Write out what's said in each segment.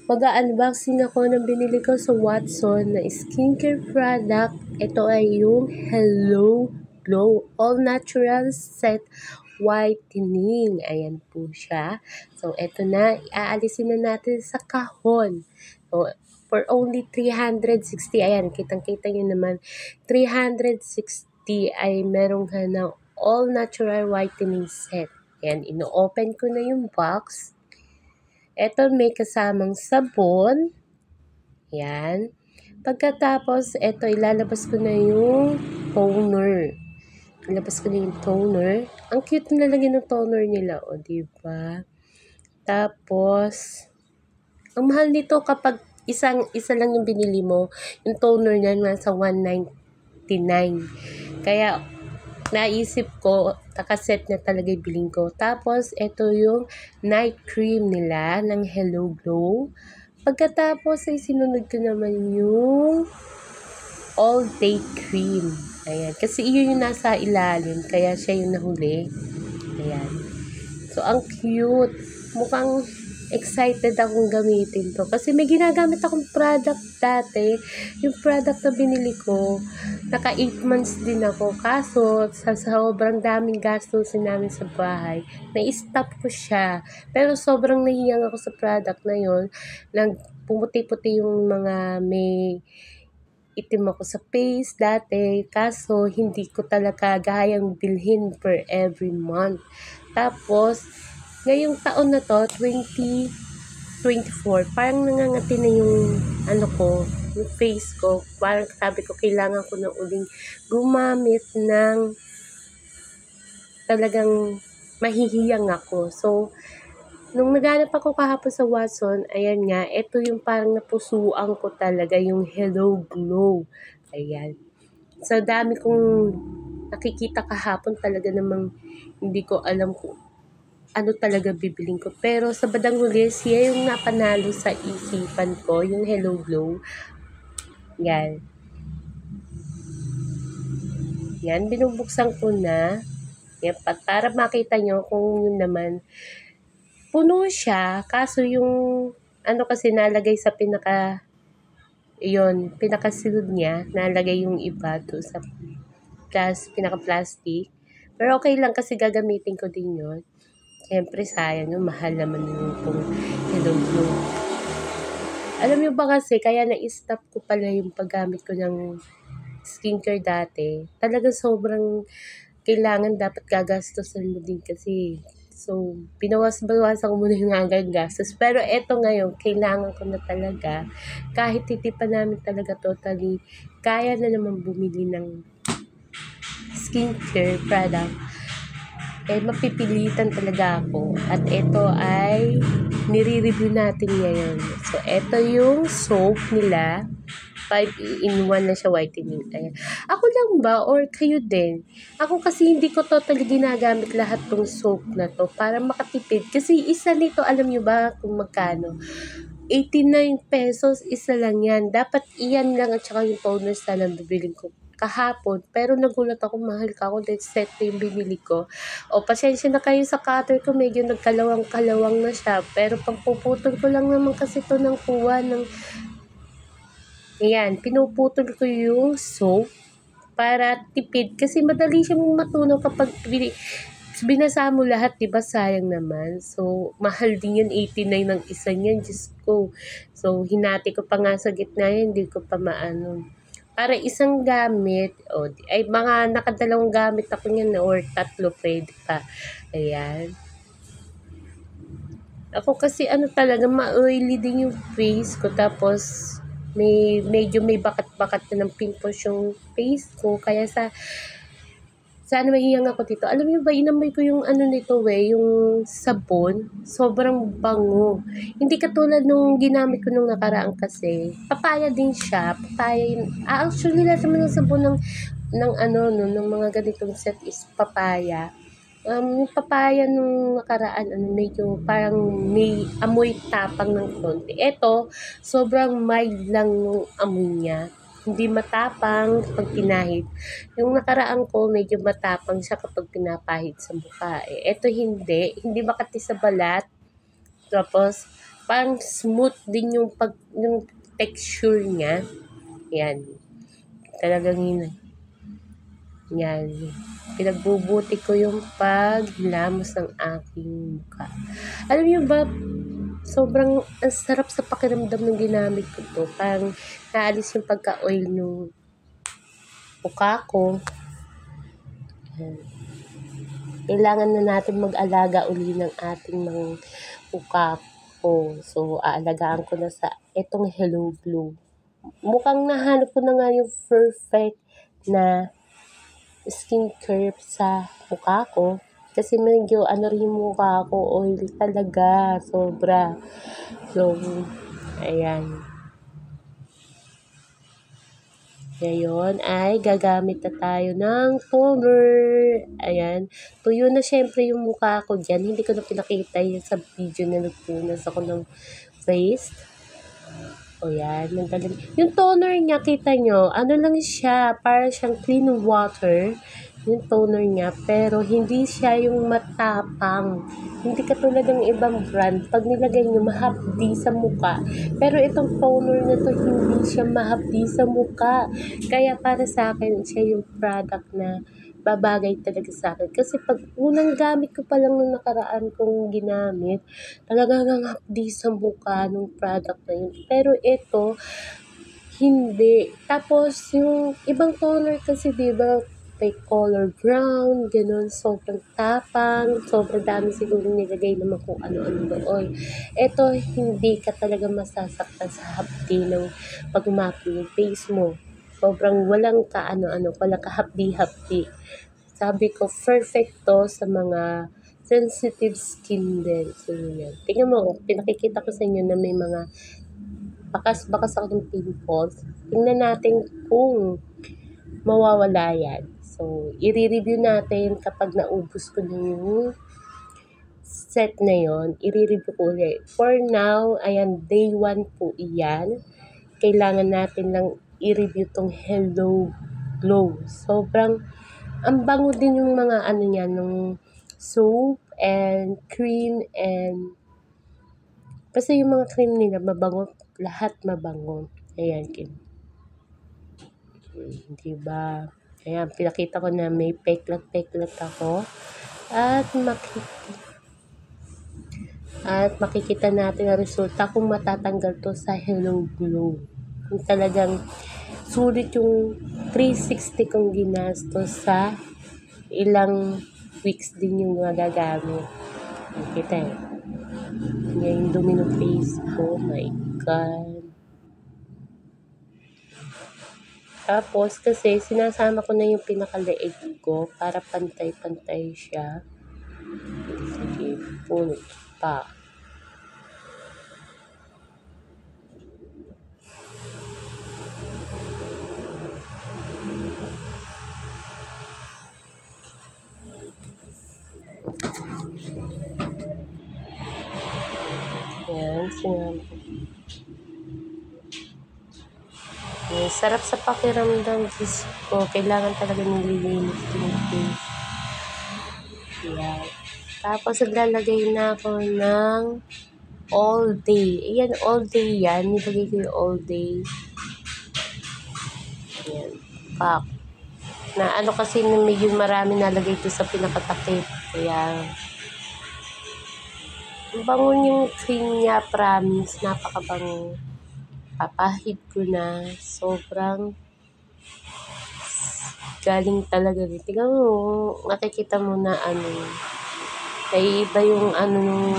Mag-unboxing ako ng binili ko sa Watson na skincare product. Ito ay yung Hello Glow All Natural Set Whitening. Ayan po siya. So, ito na. Aalisin na natin sa kahon. So, for only 360. Ayan, kitang-kita nyo naman. 360 ay meron ka ng All Natural Whitening Set. Ayan, ino-open ko na yung box. Ito may kasamang sabon. Yan. Pagkatapos, ito ilalabas ko na yung toner. Ilabas ko na yung toner. Ang cute na lagyan ng toner nila, o diba? Tapos, ang mahal nito kapag isa lang yung binili mo, yung toner niya nasa $199. Kaya, naisip ko, nakaset na talaga yung biling ko. Tapos, ito yung night cream nila ng Hello Glow. Pagkatapos, ay sinunod ko naman yung all day cream. Ayan. Kasi iyon yung nasa ilalim, kaya siya yung nahuli. Ayan. So, ang cute. Mukhang excited akong gamitin to. Kasi may ginagamit akong product dati. Yung product na binili ko, naka 8 months din ako. Kaso, sa sobrang daming gastusin namin sa bahay, na-stop ko siya. Pero sobrang nahiyang ako sa product na yon. Pumuti-puti yung mga may itim ako sa face dati. Kaso, hindi ko talaga gayang bilhin per every month. Tapos, ngayong taon na to, 2024, parang nangangati na yung yung face ko. Parang sabi ko, kailangan ko na uling gumamit ng talagang mahihiyang ako. So, nung naghanap ako kahapon sa Watson, ayan nga, ito yung parang napusuan ko talaga, yung Hello Glow. Ayan. So, dami kong nakikita kahapon talaga namang hindi ko alam kung ano talaga bibiling ko. Pero sa badang huli, siya yung napanalo sa isipan ko, yung Hello Glow. Yan. Yan, binubuksan ko na. Yan, para makita nyo kung yun naman. Puno siya, kaso yung kasi nalagay sa pinakasilid niya, nalagay yung iba to sa pinaka-plastic. Pero okay lang kasi gagamitin ko din yun. Siyempre, sayang yung mahal naman yung Hello Glow. Alam nyo ba kasi, kaya na-stop ko pala yung paggamit ko ng skincare dati. Talaga sobrang kailangan dapat gagastosan mo din kasi. So, binawas-bawasan ko muna yung hanggang gastos. Pero eto ngayon, kailangan ko na talaga. Kahit titipan namin talaga totally, kaya na naman bumili ng skincare product. Mapipilitan talaga ako. At ito ay nire-review natin ngayon. So, ito yung soap nila. 5-in-1 na siya whitening. Ayan. Ako lang ba or kayo din? Ako kasi hindi ko totally ginagamit lahat tong soap na to para makatipid. Kasi isa nito, alam nyo ba kung magkano? 89 pesos, isa lang yan. Dapat iyan lang at saka yung toner sana bibiling ko kahapon. Pero nagulat ako, mahal ka ako dahil set yung binili ko. O, pasensya na kayo sa cutter ko, medyo nagkalawang-kalawang na siya. Pero pagpuputol ko lang naman kasi to ng kuha ng ayan, pinuputol ko yung soap para tipid. Kasi madali siyang matunaw kapag binasa mo lahat, diba? Sayang naman. So, mahal din yun, 89 ng isa niyan. Diyos ko. So, hinati ko pa nga sa gitna yan, hindi ko pa maano. Para isang gamit, ay mga nakadalawang gamit ako niyan or 3 pwede pa. Ayan. Ako kasi talaga, ma-oily din yung face ko. Tapos, medyo may bakat-bakat na ng pimples yung face ko. Kaya sana mahiyang ako dito. Alam niyo ba, inamoy ko yung nito yung sabon. Sobrang bango. Hindi katulad nung ginamit ko nung nakaraan kasi. Papaya din siya. Papaya actually, lahat naman ng sabon ng mga ganitong set is papaya. Yung papaya nung nakaraan, medyo parang may amoy tapang ng konti. Ito, sobrang mild lang yung amoy niya. Hindi matapang pag pinahid. Yung nakaraan ko, medyo matapang siya kapag pinapahid sa mukha. Ito hindi makati sa balat. Tapos, Parang smooth din yung texture niya. Yan. Talagang yun. Yan. Pinagbubuti ko yung paghilamos ng aking mukha. Alam niyo ba, sobrang ang sarap sa pakiramdam ng ginamit ko to. Parang naalis yung pagka-oil ng mukha ko. Yan. Kailangan na natin mag-alaga uli ng ating mga mukha ko. So, aalagaan ko na sa itong Hello Glow. Mukhang nahanap ko na nga yung perfect na skincare sa mukha ko. Kasi medyo rin yung mukha ko, oil talaga, sobra. So, ayan. Ngayon ay gagamit na tayo ng toner. Ayan. Tuyo na syempre yung mukha ko dyan. Hindi ko na pinakita yun sa video na nagpunas ako ng face. O yan. Yung toner niya, kita nyo, ano lang siya, para siyang clean water. Yung toner niya, pero hindi siya yung matapang. Hindi katulad ng ibang brand. Pag nilagay nyo, mahapdi sa muka. Pero itong toner na to, hindi siya mahapdi sa muka. Kaya para sa akin, siya yung product na babagay talaga sa akin. Kasi pag unang gamit ko pa lang nung nakaraan kong ginamit, talagang hapdi sa mukha ng product na yun. Pero ito, hindi. Tapos, yung ibang toner kasi, diba, may color brown, ganun, sobrang tapang, sobrang dami siguro nilagay naman kung ano-ano doon. Ito, hindi ka talaga masasaktan sa hapdi ng pag-umapi yung face mo. Sobrang walang ka-ano-ano, walang kahapdi-hapdi. Sabi ko, perfect to sa mga sensitive skin din. So, yan. Tingnan mo, pinakikita ko sa inyo na may mga bakas-bakas ako ng pimples. Tingnan natin kung mawawala yan. So, i-review natin kapag naubos ko na yung set na yon, i-review ko ulit. For now, ayan, day 1 po iyan. Kailangan natin lang i-review tong Hello Glow. Sobrang, ang bango din yung mga ano niya, nung soap and cream and kasi yung mga cream nila mabango, lahat mabango. Ayan, diba? Ayan, pinakita ko na may peklat-peklat ako. At makikita natin ang resulta kung matatanggal to sa Hello Glow. Kung talagang sulit yung 360 kong ginastos sa ilang weeks din yung magagamit. Kita eh. Yan yung dumi ng face ko. Oh my God. Tapos, kasi sinasama ko na yung pinakaleeg ko para pantay-pantay siya. Sige, punot pa. Yan, sinama ko. Sarap sa pakiramdam, Diyos ko. Kailangan talaga nililinis yung face. Yan. Tapos, naglalagay na ako ng all day. Ayan, all day yan. Nilagay ko yung all day. Ayan. Pak. Na ano kasi medyo marami nalagay ko sa pinakatakip. Kaya, bango yung cream niya, promise. Napakabango. Papahid ko na. Sobrang galing talaga rin. Tingnan mo, nakikita mo na ano, naiiba yung ano nung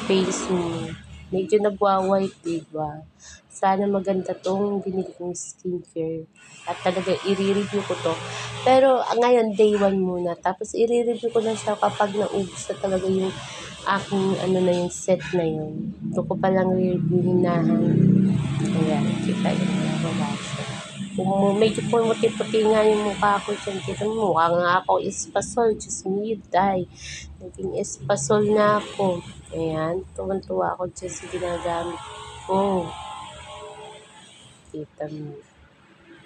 face mo. Medyo nagwa-white, diba? Sana maganda tong binili kong skincare. At talaga, i-review ko to. Pero ngayon, day 1 muna. Tapos, i-review ko na siya kapag naubos na talaga yung aking ano na yung set na yun. Ito ko palang reviewin na. Ayan, kita yun. Wala siya. Kung medyo pumuti-puti nga yung mukha ko dyan, kita mo, mukha nga ako espasol. Diyos me, die. Naging espasol na ako. Ayan, tuwan-tuwa ako dyan sa ginagamit ko. Kita mo.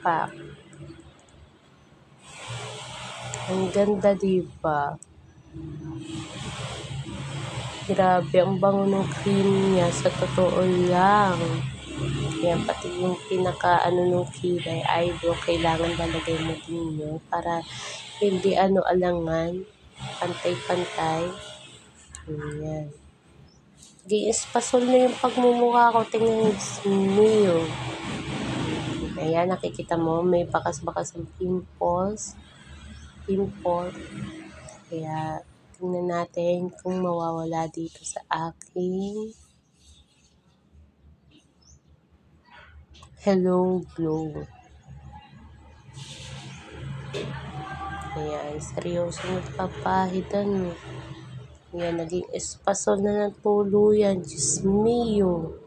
Pa. Ang ganda, diba? Grabe, ang bango ng cream niya, sa totoo lang. Yan, pati yung pinaka nung kilay, eyebrow, kailangan lalagay mo din yun para hindi alangan, pantay-pantay. Ayan. Gi-espasol na yung pagmumukha ko, tingnan niyo. Ayan, nakikita mo, may bakas-bakas ng pimples. Kaya, tingnan natin kung mawawala dito sa aking Hello Glow. Ayan, seryoso nagpapahitan. Ayan, naging espasol na ng tuluyan. Diyos mio.